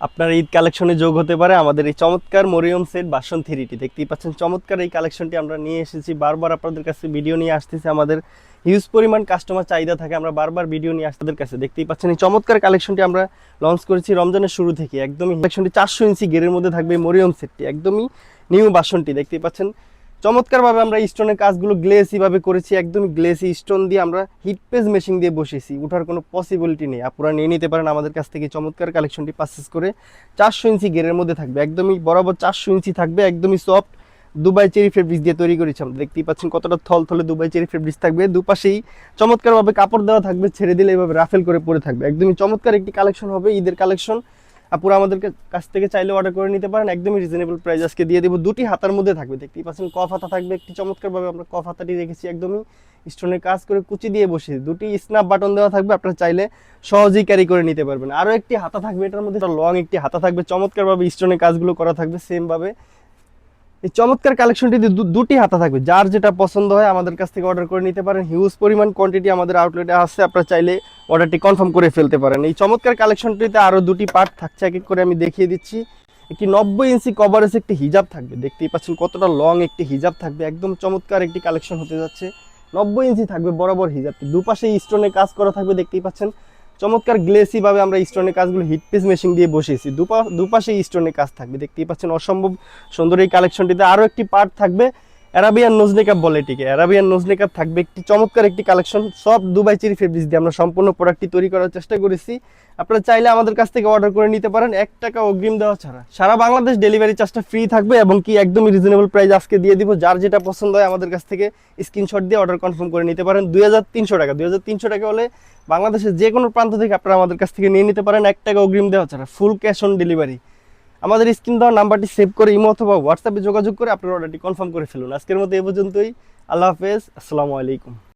আপনার ঈদ কালেকশনে যোগ হতে পারে আমাদের এই চমৎকার মরিয়ম সেট বাসন থ্রিটি। দেখতেই পাচ্ছেন চমৎকার এই কালেকশনটি আমরা নিয়ে এসেছি, বারবার আপনাদের কাছে ভিডিও নিয়ে আসতেছি। আমাদের হিউজ পরিমাণ কাস্টমার চাহিদা থাকে, আমরা বারবার ভিডিও নিয়ে আসতে কাছে। দেখতেই পাচ্ছেন এই চমৎকার কালেকশনটি আমরা লঞ্চ করেছি রমজানের শুরু থেকে। একদমই কালেকশনটি 400 ইঞ্চি গেরের মধ্যে থাকবে মরিয়ম সেটটি, একদমই নিউ বাসনটি। দেখতেই পাচ্ছেন চমৎকারভাবে আমরা স্টোনের কাজগুলো গ্লেসি ভাবে করেছি, একদমই গ্লেসি স্টোন দিয়ে আমরা হিট পেজ মেশিং দিয়ে বসেছি, ওঠার কোনো পসিবিলিটি নেই। আপনারা নিয়ে নিতে পারেন আমাদের কাছ থেকে চমৎকার কালেকশনটি পারচেজ করে। 400 ইঞ্চি গেরের মধ্যে থাকবে, একদমই বরাবর 400 ইঞ্চি থাকবে, একদমই সফট দুবাই চেরি ফেব্রিক্স দিয়ে তৈরি করেছি আমরা। দেখতেই পাচ্ছেন কতটা থল থলে দুবাই চেরি ফেব্রিক্স থাকবে, দুপাশেই চমৎকারভাবে কাপড় দেওয়া থাকবে, ছেড়ে দিলে এইভাবে রাফেল করে পরে থাকবে। একদমই চমৎকার একটি কালেকশন হবে, ঈদের কালেকশন। আপুরা আমাদের কাছ থেকে চাইলে অর্ডার করে নিতে পারেন, একদমই রিজনেবল প্রাইস আজকে দিয়ে দেবো। দুটি হাতার মধ্যে থাকবে, দেখতেই পাচ্ছেন কফ হাতা থাকবে একটি, চমৎকারভাবে আমরা কফ হাতাটি রেখেছি, একদমই স্টোনের কাজ করে কুচি দিয়ে বসে। দুটি স্ন্যাপ বাটন দেওয়া থাকবে, আপনারা চাইলে সহজেই ক্যারি করে নিতে পারবেন। আরও একটি হাতা থাকবে, এটার মধ্যে লং একটি হাতা থাকবে, চমৎকারভাবে স্টোনের কাজগুলো করা থাকবে সেম ভাবে। এই চমৎকার কালেকশনটিতে দুটি হাতা থাকবে, যার যেটা পছন্দ হয় আমাদের কাছ থেকে অর্ডার করে নিতে পারেন। হিউজ পরিমাণ কোয়ান্টিটি আমাদের আউটলেটে আসছে, আপনারা চাইলে অর্ডারটি কনফার্ম করে ফেলতে পারেন। এই চমৎকার কালেকশনটিতে আরও দুটি পার্ট থাকছে, এক এক করে আমি দেখিয়ে দিচ্ছি। একটি 90 ইঞ্চি কভারেজ একটি হিজাব থাকবে, দেখতেই পাচ্ছেন কতটা লং একটি হিজাব থাকবে, একদম চমৎকার একটি কালেকশন হতে যাচ্ছে। 90 ইঞ্চি থাকবে বরাবর হিজাবটি, দুপাশে স্টোনে কাজ করা থাকবে, দেখতেই পাচ্ছেন চমৎকার গ্লেসি ভাবে আমরা স্টোনের কাজগুলো হিট পেজ মেশিন দিয়ে বসিয়েছি, দুপাশে স্টোনের কাজ থাকবে, দেখতেই পাচ্ছেন অসম্ভব সুন্দর এই কালেকশনটিতে। আরও একটি পার্ট থাকবে অ্যারাবিয়ান নোজনেকাপ বলে এটিকে, অ্যারাবিয়ান নোজনেকাপ থাকবে একটি চমৎকার একটি কালেকশন, সব দুবাই চেরি ফেব্রিক্স দিয়ে আমরা সম্পূর্ণ প্রোডাক্টটি তৈরি করার চেষ্টা করেছি। আপনারা চাইলে আমাদের কাছ থেকে অর্ডার করে নিতে পারেন 1 টাকা অগ্রিম দেওয়া ছাড়া। সারা বাংলাদেশ ডেলিভারি চার্জটা ফ্রি থাকবে এবং কি একদমই রিজনেবল প্রাইস আজকে দিয়ে দিব। যার যেটা পছন্দ হয় আমাদের কাছ থেকে স্ক্রিনশট দিয়ে অর্ডার কনফার্ম করে নিতে পারেন। 2300 টাকা, 2300 টাকা হলে বাংলাদেশের যে কোনো প্রান্ত থেকে আপনারা আমাদের কাছ থেকে নিয়ে নিতে পারেন 1 টাকা অগ্রিম দেওয়া ছাড়া, ফুল ক্যাশ অন ডেলিভারি। আমাদের স্ক্রিন দেওয়া নাম্বারটি সেভ করে ইমো অথবা হোয়াটসঅ্যাপে যোগাযোগ করে আপনার অর্ডারটি কনফার্ম করে ফেলুন। আজকের মতো এ পর্যন্তই। আল্লাহ হাফেজ, আসসালামু আলাইকুম।